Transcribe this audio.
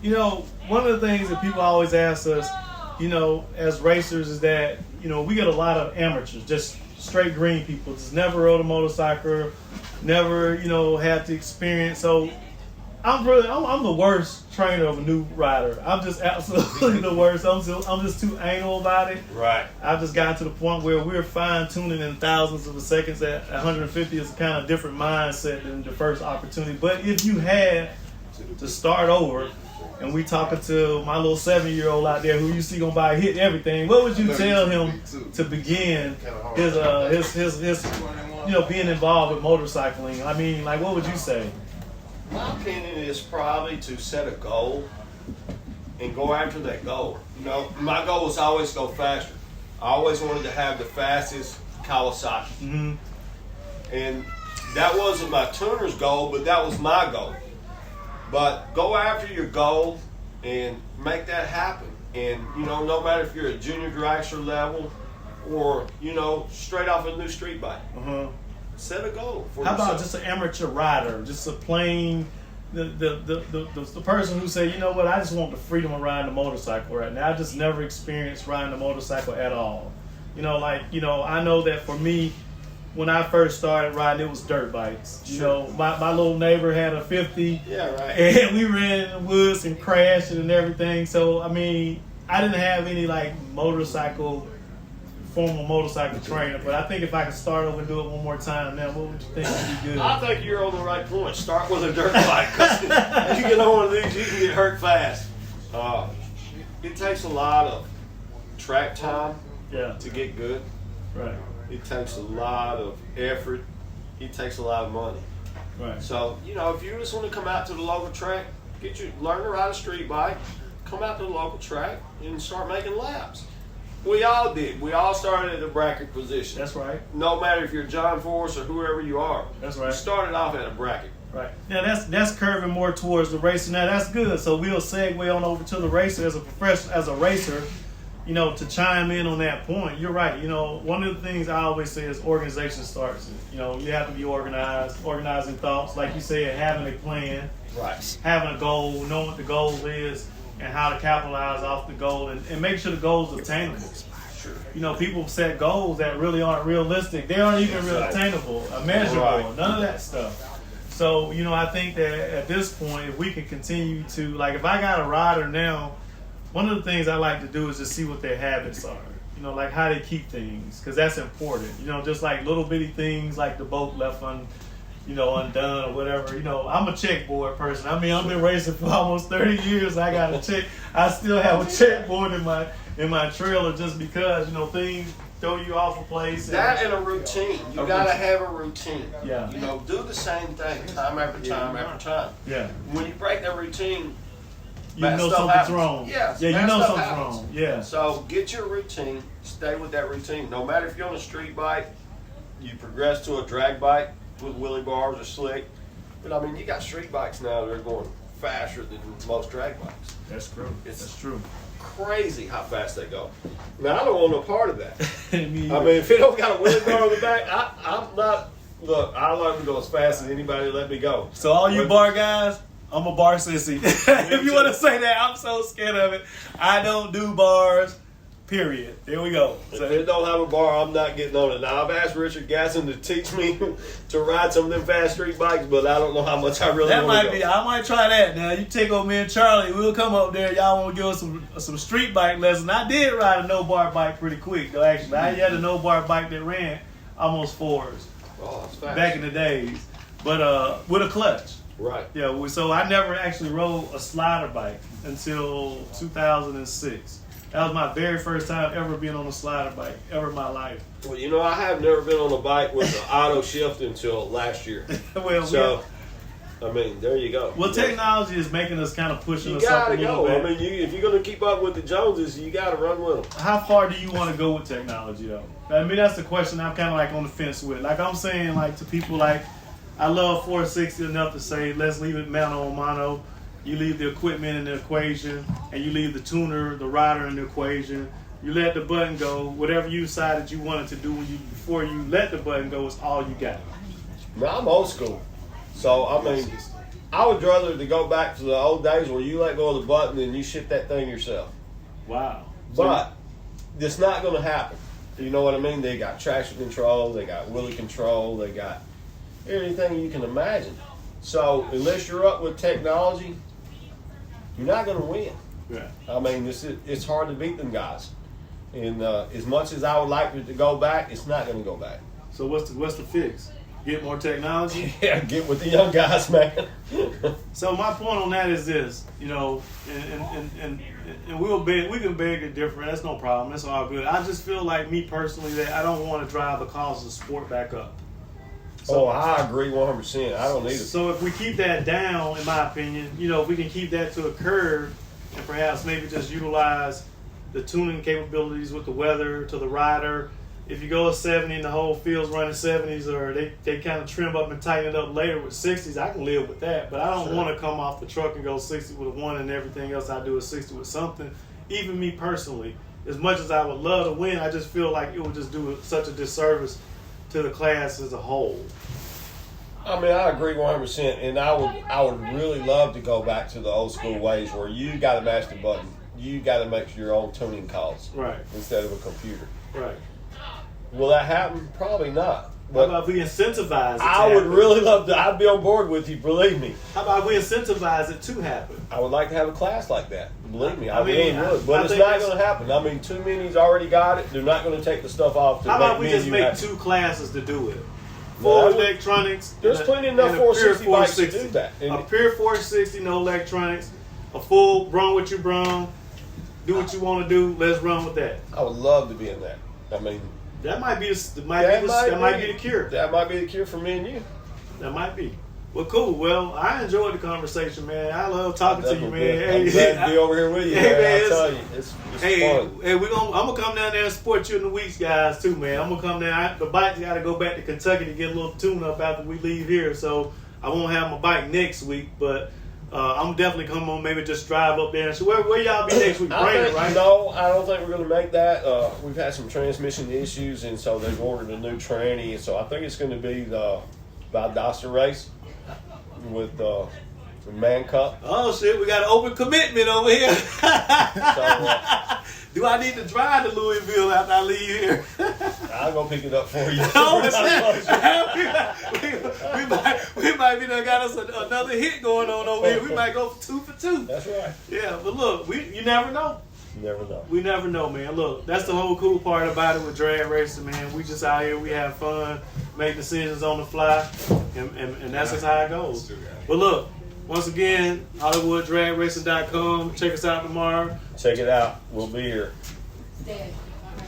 You know, one of the things that people always ask us, you know, as racers is that, you know, we get a lot of amateurs, just straight green people, just never rode a motorcycle, never, you know, had the experience. So I'm the worst trainer of a new rider. I'm just absolutely the worst. I'm just too anal about it. Right. I've just gotten to the point where we're fine tuning in thousandths of a seconds at 150 is a kind of different mindset than the first opportunity. But if you had to start over, and we talking to my little 7-year-old out there who you see gonna buy hit everything, what would you tell him to begin his you know, being involved with motorcycling? I mean, like, what would you say? My opinion is probably to set a goal and go after that goal. You know, my goal was always go faster. I always wanted to have the fastest Kawasaki. Mm-hmm. And that wasn't my tuner's goal, but that was my goal. But go after your goal and make that happen. And, you know, no matter if you're a junior dragster level or, you know, straight off a new street bike. Uh-huh. Set a goal for How yourself. about just an amateur rider, just a plain the person who say, you know what, I just want the freedom of riding a motorcycle right now. I just never experienced riding a motorcycle at all. You know, like, you know, I know that for me, when I first started riding, it was dirt bikes. You know, my little neighbor had a 50. Yeah, right. And we ran in the woods and crashed and everything. So, I mean, I didn't have any, like, formal motorcycle trainer. But I think if I could start over and do it one more time now, what would you think would be good? I think you're on the right point. Start with a dirt bike. Because if you get on one of these, you can get hurt fast. It takes a lot of track time to get good. Right. It takes a lot of effort. It takes a lot of money. Right. So, you know, if you just want to come out to the local track, learn to ride a street bike, come out to the local track and start making laps. We all did. We all started at the bracket position. That's right. No matter if you're John Force or whoever you are. That's right. You started off at a bracket. Right. Now that's curving more towards the racer. Now that's good. So we'll segue on over to the racer as a professional, as a racer. You know, to chime in on that point, you're right. You know, one of the things I always say is organization starts. You know, you have to be organized, organizing thoughts, like you said, having a plan, right, having a goal, knowing what the goal is, and how to capitalize off the goal, and make sure the goal is attainable. Sure. You know, people set goals that really aren't realistic. They aren't even real attainable, measurable, right. None of that stuff. So, you know, I think that at this point, if we can continue to, like, if I got a rider now, one of the things I like to do is just see what their habits are. You know, like how they keep things, because that's important. You know, just like little bitty things like the boat left undone or whatever. You know, I'm a checkboard person. I mean, I've been racing for almost 30 years. I got a check. I still have a checkboard in my trailer just because, you know, things throw you off a place. That and a routine. You gotta have a routine. Yeah. You know, do the same thing time after time after time. Yeah. When you break that routine, you know something's wrong. Yeah, you know something's wrong. Yeah. So get your routine. Stay with that routine. No matter if you're on a street bike, you progress to a drag bike with wheelie bars or slick. But I mean, you got street bikes now that are going faster than most drag bikes. That's true. That's true. Crazy how fast they go. Now I don't want no part of that. I mean, I if it don't got a wheelie bar on the back, I'm not. Look, I learned to go as fast as anybody let me go. So all you bar guys, I'm a bar sissy. If you want to say that, I'm so scared of it. I don't do bars, period. There we go. If it don't have a bar, I'm not getting on it. Now, I've asked Richard Gasson to teach me to ride some of them fast street bikes, but I don't know how much I really want to go. I might try that. Now, you take over me and Charlie, we'll come up there. Y'all want to give us some street bike lessons. I did ride a no-bar bike pretty quick, though, actually. I had a no-bar bike that ran almost 4s. Oh, that's fast. Back in the days. But with a clutch. Right. Yeah, so I never actually rode a slider bike until 2006. That was my very first time ever being on a slider bike, ever in my life. Well, you know, I have never been on a bike with an auto shift until last year. I mean, there you go. Well, technology is making us kind of pushing us up a little bit. I mean, if you're going to keep up with the Joneses, you got to run with them. How far do you want to go with technology, though? I mean, that's the question I'm kind of like on the fence with. Like I'm saying, like to people like, I love 460 enough to say, let's leave it mano a mano. You leave the equipment in the equation, and you leave the tuner, the rider in the equation. You let the button go. Whatever you decided you wanted to do before you let the button go is all you got. Now, I'm old school. So, I mean, I would rather to go back to the old days where you let go of the button and you shift that thing yourself. Wow. But it's not going to happen. You know what I mean? They got traction control, they got wheelie control, they got everything you can imagine. So unless you're up with technology, you're not going to win. Yeah. I mean, it's hard to beat them guys. And as much as I would like it to go back, it's not going to go back. So what's the fix? Get more technology? Yeah, get with the young guys, man. So my point on that is this, you know, and we can beg to differ. That's no problem. That's all good. I just feel like, me personally, that I don't want to drive the cost of sport back up. So, I agree 100%. I don't need it. So if we keep that down, in my opinion, you know, if we can keep that to a curve, and perhaps maybe just utilize the tuning capabilities with the weather to the rider. If you go 70 and the whole field's running 70s, or they kind of trim up and tighten it up later with 60s, I can live with that. But I don't want to come off the truck and go 60 with a 1 and everything else I do is 60 with something. Even me personally, as much as I would love to win, I just feel like it would just do such a disservice to the class as a whole. I mean, I agree 100%, and I would really love to go back to the old school ways where you got to mash the button. You got to make your own tuning calls, right, instead of a computer. Right. Will that happen? Probably not. But how about we incentivize it? I would really love to. I'd be on board with you. Believe me. How about we incentivize it to happen? I would like to have a class like that. Believe me, I mean, really would. But it's not going to happen. I mean, too many's already got it. They're not going to take the stuff off. How about we just make 2 classes to do it? No, Full electronics. There's plenty enough 460 bikes to do that. A pure 460, no electronics. A full run what you brung. Do what you want to do. Let's run with that. I would love to be in that. I mean, that might be the cure. That might be the cure for me and you. That might be. Well, cool. Well, I enjoyed the conversation, man. I love talking to you, man. Hey, I'm glad to be over here with you. Hey, man, I'll tell you, it's fun. Hey, I'm gonna come down there and support you in the weeks, guys, too, man. I'm gonna come down. The bike's got to go back to Kentucky to get a little tune up after we leave here, so I won't have my bike next week, but. I'm definitely coming on. Maybe just drive up there. So where y'all be next week? Brandon, right? No, I don't think we're going to make that. We've had some transmission issues, and so they've ordered a new tranny. And so I think it's going to be the Valdosta race with the Man Cup. Oh shit, we got an open commitment over here. Do I need to drive to Louisville after I leave here? I'll go pick it up for you. Oh, we might be done got us another hit going on over here. We might go 2 for 2. That's right. Yeah, but look, you never know. You never know. We never know, man. Look, that's the whole cool part about it with drag racing, man. We just out here, we have fun, make decisions on the fly, and that's just how it goes. But look, once again, HollywoodDragRacing.com. Check us out tomorrow. Check it out. We'll be here. Dad.